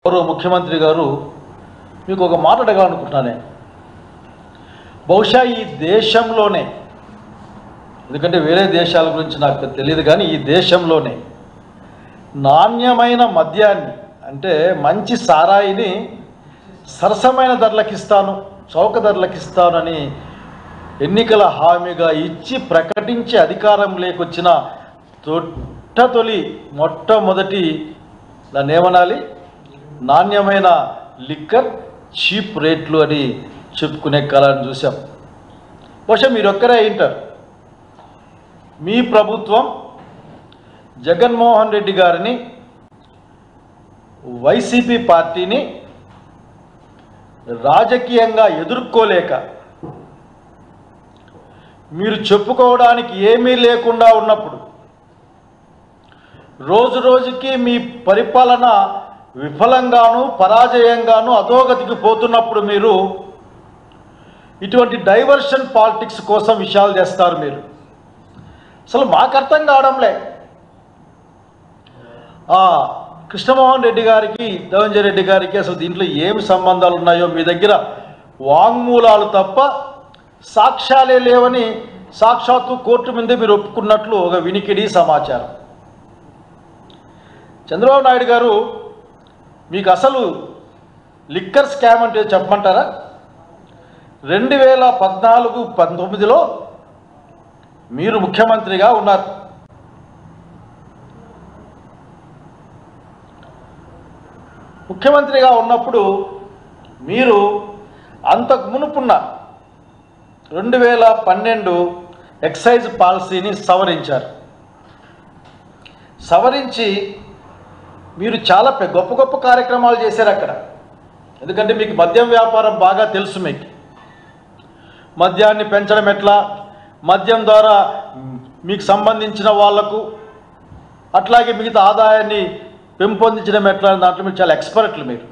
గౌరవ ముఖ్యమంత్రి గారు మీకు ఒక మాట అడగాలనుకుంటున్నానే. బహుశా ఈ దేశంలోనే, ఎందుకంటే వేరే దేశాల గురించి నాకు తెలియదు, కానీ ఈ దేశంలోనే నాణ్యమైన మద్యాన్ని అంటే మంచి సారాయిని సరసమైన ధరలకు ఇస్తాను, చౌక ధరలకు ఇస్తానని ఎన్నికల హామీగా ఇచ్చి ప్రకటించి అధికారం లేకొచ్చిన మొట్టమొదటి దాన్ని ఏమనాలి, నాణ్యమైన లిక్కర్ చీప్ రేట్లు అని చెప్పుకునే కాలాన్ని చూసాం. బహుశా మీరు ఒక్కరే అయింటారు. మీ ప్రభుత్వం జగన్మోహన్ రెడ్డి గారిని, వైసీపీ పార్టీని రాజకీయంగా ఎదుర్కోలేక, మీరు చెప్పుకోవడానికి ఏమీ లేకుండా ఉన్నప్పుడు, రోజు రోజుకి మీ పరిపాలన విఫలంగాను పరాజయంగాను అధోగతికి పోతున్నప్పుడు మీరు ఇటువంటి డైవర్షన్ పాలిటిక్స్ కోసం విషయాలు చేస్తారు. మీరు అసలు మాకు అర్థం కావడంలే. కృష్ణమోహన్ రెడ్డి గారికి, ధనంజయ రెడ్డి గారికి అసలు దీంట్లో ఏమి సంబంధాలు ఉన్నాయో మీ దగ్గర వాంగ్మూలాలు తప్ప సాక్ష్యాలే లేవని సాక్షాత్తు కోర్టు ముందే మీరు ఒప్పుకున్నట్లు ఒక వినికిడి సమాచారం. చంద్రబాబు నాయుడు గారు, మీకు అసలు లిక్కర్ స్కామ్ అంటే చెప్పమంటారా? 2014-19లో మీరు ముఖ్యమంత్రిగా ఉన్నారు. ముఖ్యమంత్రిగా ఉన్నప్పుడు మీరు అంతకు మునుపున్న 2012 ఎక్సైజ్ పాలసీని సవరించారు. సవరించి మీరు చాలా గొప్ప గొప్ప కార్యక్రమాలు చేశారు అక్కడ. ఎందుకంటే మీకు మద్యం వ్యాపారం బాగా తెలుసు. మీకు మద్యాన్ని పెంచడం ఎట్లా, మద్యం ద్వారా మీకు సంబంధించిన వాళ్లకు అట్లాగే మిగతా ఆదాయాన్ని పెంపొందించడం ఎట్లా, దాంట్లో మీరు చాలా ఎక్స్పర్ట్లు. మీరు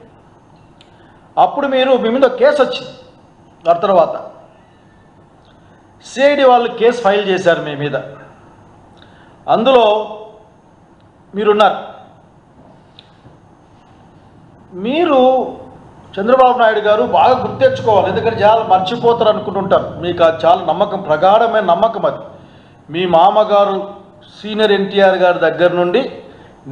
అప్పుడు మీ మీద కేసు వచ్చింది. దాని తర్వాత సిఐడి వాళ్ళు కేసు ఫైల్ చేశారు మీ మీద. అందులో మీరున్నారు. మీరు చంద్రబాబు నాయుడు గారు బాగా గుర్తెచ్చుకోవాలి, ఎందుకంటే చాలా మర్చిపోతారు అనుకుంటుంటారు. మీకు అది చాలా నమ్మకం, ప్రగాఢమైన నమ్మకం. అది మీ మామగారు సీనియర్ ఎన్టీఆర్ గారి దగ్గర నుండి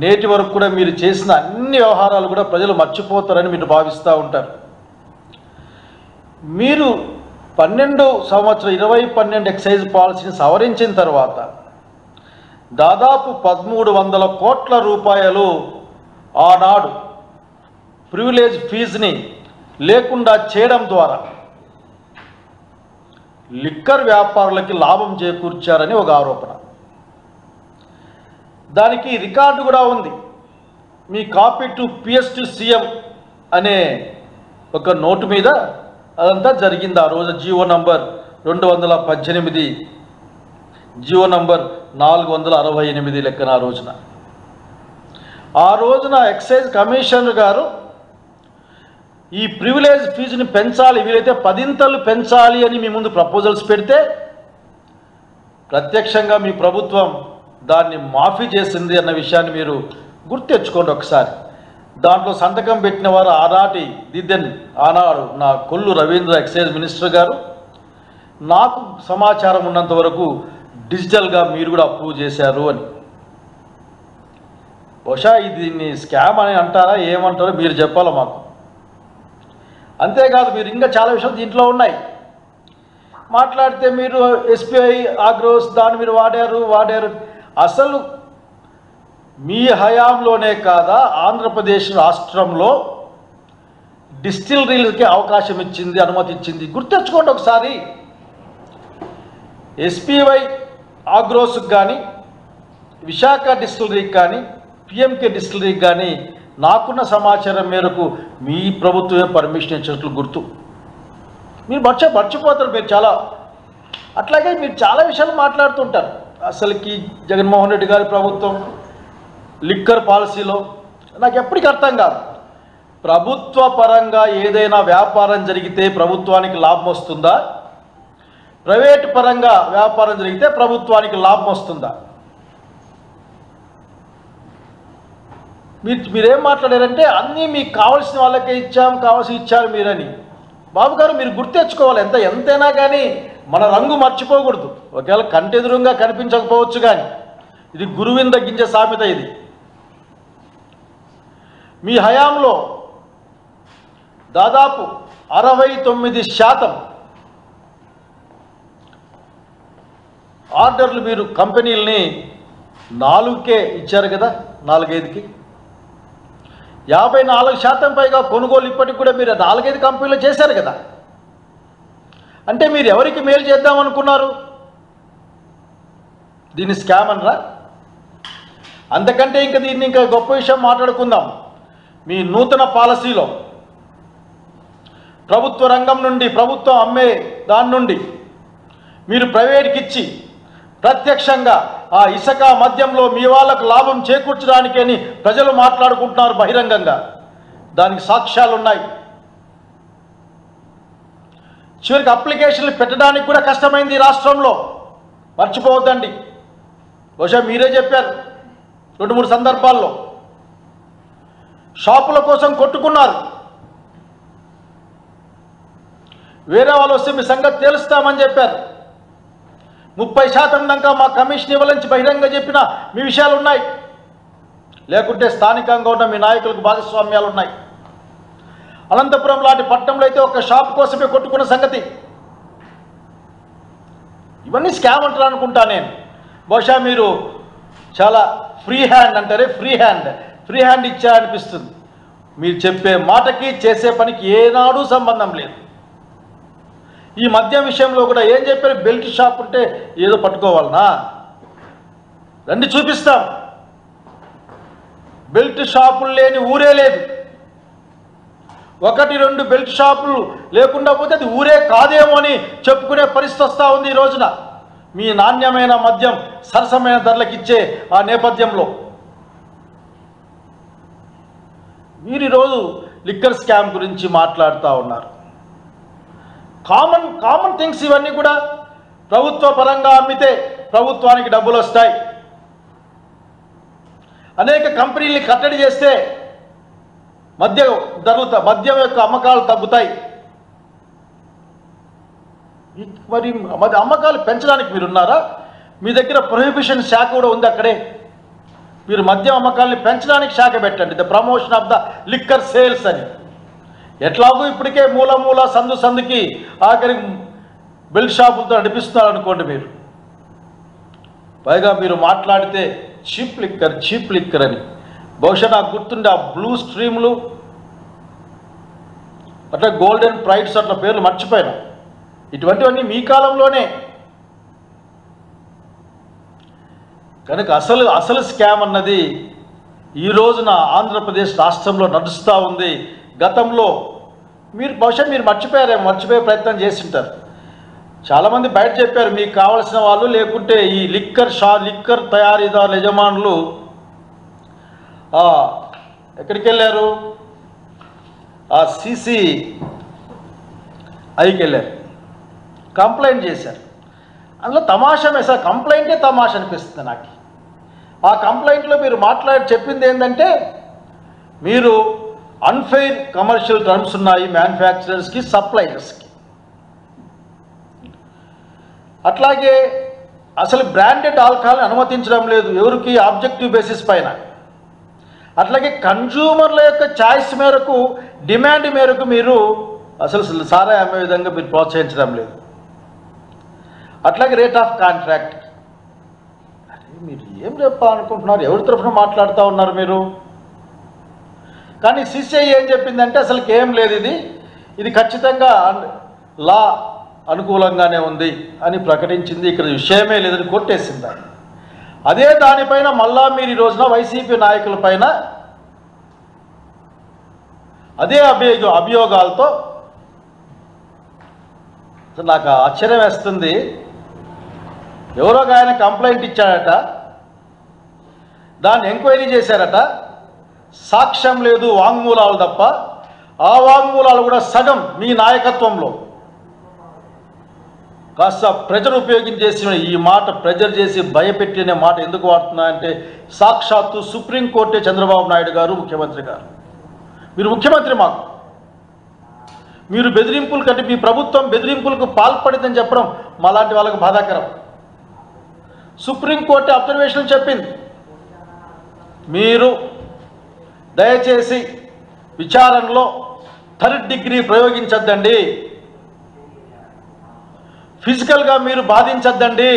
నేటి వరకు కూడా మీరు చేసిన అన్ని వ్యవహారాలు కూడా ప్రజలు మర్చిపోతారని మీరు భావిస్తూ ఉంటారు. మీరు 2012 ఎక్సైజ్ పాలసీని సవరించిన తర్వాత దాదాపు 1300 కోట్ల రూపాయలు ఆనాడు ప్రివిలేజ్ ఫీజుని లేకుండా చేయడం ద్వారా లిక్కర్ వ్యాపారులకి లాభం చేకూర్చారని ఒక ఆరోపణ. దానికి రికార్డు కూడా ఉంది. మీ copy to PS to CM అనే ఒక నోటు మీద అదంతా జరిగింది. ఆ రోజు జీవో నంబర్ 218, జీవో నంబర్ 468 లెక్కన ఆ రోజున ఎక్సైజ్ కమిషనర్ గారు ఈ ప్రివిలేజ్ ఫీజుని పెంచాలి, వీలైతే 10 పెంచాలి అని మీ ముందు ప్రపోజల్స్ పెడితే ప్రత్యక్షంగా మీ ప్రభుత్వం దాన్ని మాఫీ చేసింది అన్న విషయాన్ని మీరు గుర్తెచ్చుకోండి ఒకసారి. దాంట్లో సంతకం పెట్టిన వారు ఆనాడు నా కొల్లు రవీంద్ర ఎక్సైజ్ మినిస్టర్ గారు. నాకు సమాచారం ఉన్నంత వరకు డిజిటల్గా మీరు కూడా అప్రూవ్ చేశారు అని. బహుశా దీన్ని స్కామ్ అని అంటారా, ఏమంటారో మీరు చెప్పాలి మాకు. అంతేకాదు, మీరు ఇంకా చాలా విషయాలు దీంట్లో ఉన్నాయి. మాట్లాడితే మీరు ఎస్బీఐ ఆగ్రోస్ దాన్ని మీరు వాడారు. అసలు మీ హయాంలోనే కాదా ఆంధ్రప్రదేశ్ రాష్ట్రంలో డిస్టిలరీలకి అవకాశం ఇచ్చింది, అనుమతి ఇచ్చింది? గుర్తెచ్చుకోండి ఒకసారి. ఎస్బీఐ ఆగ్రోస్కి కానీ, విశాఖ డిస్టిలరీకి కానీ, పిఎంకే డిస్టిలరీకి కానీ నాకున్న సమాచారం మేరకు మీ ప్రభుత్వమే పర్మిషన్ ఇచ్చినట్లు గుర్తు. మీరు మర్చిపోతారు మీరు చాలా. అట్లాగే మీరు చాలా విషయాలు మాట్లాడుతుంటారు. అసలుకి జగన్మోహన్ రెడ్డి గారి ప్రభుత్వం లిక్కర్ పాలసీలో నాకు ఎప్పటికీ అర్థం కాదు. ప్రభుత్వ పరంగా ఏదైనా వ్యాపారం జరిగితే ప్రభుత్వానికి లాభం వస్తుందా, ప్రైవేటు పరంగా వ్యాపారం జరిగితే ప్రభుత్వానికి లాభం వస్తుందా? మీరేం మాట్లాడారంటే అన్నీ మీకు కావాల్సిన వాళ్ళకే ఇచ్చారు మీరని. బాబు గారు మీరు గుర్తెచ్చుకోవాలి, ఎంతైనా కానీ మన రంగు మర్చిపోకూడదు. ఒకవేళ కంటెదురుగా కనిపించకపోవచ్చు, కానీ ఇది గురువిని తగ్గించే సామెత. ఇది మీ హయాంలో దాదాపు 69% ఆర్డర్లు మీరు కంపెనీలని 4కే ఇచ్చారు కదా, 4-5కి. 54% పైగా కొనుగోలు ఇప్పటికి కూడా మీరు 4-5 కంపెనీలు చేశారు కదా. అంటే మీరు ఎవరికి మేలు చేద్దామనుకున్నారు? దీన్ని స్కామ్ అనరా? అంతకంటే దీన్ని ఇంకా గొప్ప విషయం మాట్లాడుకుందాం. మీ నూతన పాలసీలో ప్రభుత్వ రంగం నుండి, ప్రభుత్వం అమ్మే దాని నుండి మీరు ప్రైవేట్కి ఇచ్చి ప్రత్యక్షంగా ఆ ఇసుక మద్యంలో మీ వాళ్ళకు లాభం చేకూర్చడానికి అని ప్రజలు మాట్లాడుకుంటున్నారు బహిరంగంగా. దానికి సాక్ష్యాలు ఉన్నాయి. చివరికి అప్లికేషన్లు పెట్టడానికి కూడా కష్టమైంది ఈ రాష్ట్రంలో. మర్చిపోవద్దండి. బహుశా మీరే చెప్పారు 2-3 సందర్భాల్లో. షాపుల కోసం కొట్టుకున్నారు. వేరే వాళ్ళు వస్తే మీ సంగతి తెలుస్తామని చెప్పారు. 30% దాకా మా కమిషన్ ఇవ్వాలని బహిరంగ చెప్పిన మీ విషయాలు ఉన్నాయి. లేకుంటే స్థానికంగా ఉన్న మీ నాయకులకు భాగస్వామ్యాలు ఉన్నాయి. అనంతపురం లాంటి పట్టణంలో అయితే ఒక షాప్ కోసమే కొట్టుకున్న సంగతి. ఇవన్నీ స్కామ్ అంటారు అనుకుంటా నేను. బహుశా మీరు చాలా ఫ్రీ హ్యాండ్ అంటారే, ఫ్రీ హ్యాండ్ ఇచ్చారనిపిస్తుంది. మీరు చెప్పే మాటకి చేసే పనికి ఏనాడు సంబంధం లేదు. ఈ మద్యం విషయంలో కూడా ఏం చెప్పారు? బెల్ట్ షాప్ ఉంటే ఏదో పట్టుకోవాలనా? రండి చూపిస్తాం. బెల్ట్ షాపులు లేని ఊరే లేదు. 1-2 బెల్ట్ షాపులు లేకుండా పోతే అది ఊరే కాదేమో అని చెప్పుకునే పరిస్థితి వస్తూ ఉంది ఈ రోజున. మీ నాణ్యమైన మద్యం సరసమైన ధరలకు ఇచ్చే ఆ నేపథ్యంలో మీరు ఈరోజు లిక్కర్ స్కామ్ గురించి మాట్లాడుతూ ఉన్నారు. కామన్ థింగ్స్ ఇవన్నీ కూడా. ప్రభుత్వ పరంగా అమ్మితే ప్రభుత్వానికి డబ్బులు వస్తాయి. అనేక కంపెనీల్ని కట్టడి చేస్తే మద్యం యొక్క అమ్మకాలు తగ్గుతాయి. మరి అమ్మకాలు పెంచడానికి మీరున్నారా? మీ దగ్గర ప్రొహిబిషన్ శాఖ కూడా ఉంది. అక్కడే మీరు మద్యం అమ్మకాలని పెంచడానికి శాఖ పెట్టండి, the promotion of the liquor sales అని. ఎట్లాగూ ఇప్పటికే మూల సందుకి ఆఖరికి బెల్ట్ షాపులతో నడిపిస్తున్నారు అనుకోండి మీరు. పైగా మీరు మాట్లాడితే చీప్ లిక్కర్ అని. బహుశా నాకు గుర్తుండే ఆ బ్లూ స్ట్రీమ్లు, అట్లా గోల్డెన్ ప్రైడ్స్, అట్లా పేర్లు మర్చిపోయాను. ఇటువంటివన్నీ మీ కాలంలోనే. కనుక అసలు స్కామ్ అన్నది ఈ రోజున ఆంధ్రప్రదేశ్ రాష్ట్రంలో నడుస్తూ ఉంది. గతంలో బహుశా మీరు మర్చిపోయే ప్రయత్నం చేసింటారు. చాలామంది బయట చెప్పారు మీకు కావాల్సిన వాళ్ళు, లేకుంటే ఈ లిక్కర్ తయారీదారుల యజమానులు ఎక్కడికి వెళ్ళారు? ఆ CCIకి వెళ్ళారు, కంప్లైంట్ చేశారు. అందులో తమాషా సార్, కంప్లైంటే తమాషా అనిపిస్తుంది నాకు. ఆ కంప్లైంట్లో మీరు చెప్పింది ఏంటంటే, మీరు అన్ఫెయిర్ కమర్షియల్ టర్మ్స్ ఉన్నాయి మ్యానుఫ్యాక్చరర్స్కి, సప్లయర్స్కి. అట్లాగే అసలు బ్రాండెడ్ ఆల్కహాల్ని అనుమతించడం లేదు ఎవరికి, ఆబ్జెక్టివ్ బేసిస్ పైన. అట్లాగే కన్జ్యూమర్ల యొక్క ఛాయిస్ మేరకు, డిమాండ్ మేరకు మీరు అసలు సారాయి అమ్మే విధంగా మీరు ప్రోత్సహించడం లేదు. అట్లాగే రేట్ ఆఫ్ కాంట్రాక్ట్. మీరు ఏం చెప్పాలనుకుంటున్నారు? ఎవరి తరఫున మాట్లాడుతూ ఉన్నారు మీరు? కానీ CCI ఏం చెప్పిందంటే అసలు ఏం లేదు, ఇది ఖచ్చితంగా లా అనుకూలంగానే ఉంది అని ప్రకటించింది. ఇక్కడ విషయమే లేదని కొట్టేసింది. అదే దానిపైన మళ్ళా మీరు ఈ రోజున వైసీపీ నాయకుల పైన అదే అభియోగాలతో నాకు ఆశ్చర్యం వేస్తుంది. ఎవరో ఆయన కంప్లైంట్ ఇచ్చాడట, దాన్ని ఎంక్వైరీ చేశారట, సాక్ష్యం లేదు, వాంగ్మూలాలు తప్ప. ఆ వాంగ్మూలాలు కూడా సగం మీ నాయకత్వంలో కాస్త ప్రెజర్ ఉపయోగించేసి ఈ మాట ప్రెజర్ చేసి భయపెట్టిన మాట ఎందుకు వాడుతున్నా అంటే సాక్షాత్తు సుప్రీంకోర్టే చంద్రబాబు నాయుడు గారు ముఖ్యమంత్రి గారు. మీరు ముఖ్యమంత్రి మాకు, మీరు బెదిరింపులు కంటే మీ ప్రభుత్వం బెదిరింపులకు పాల్పడిందని చెప్పడం మాలాంటి వాళ్ళకు బాధాకరం. సుప్రీంకోర్టు అబ్జర్వేషన్ చెప్పింది, మీరు దయచేసి విచారణలో థర్డ్ డిగ్రీ ప్రయోగించద్దండి, ఫిజికల్గా మీరు బాధించద్దండి.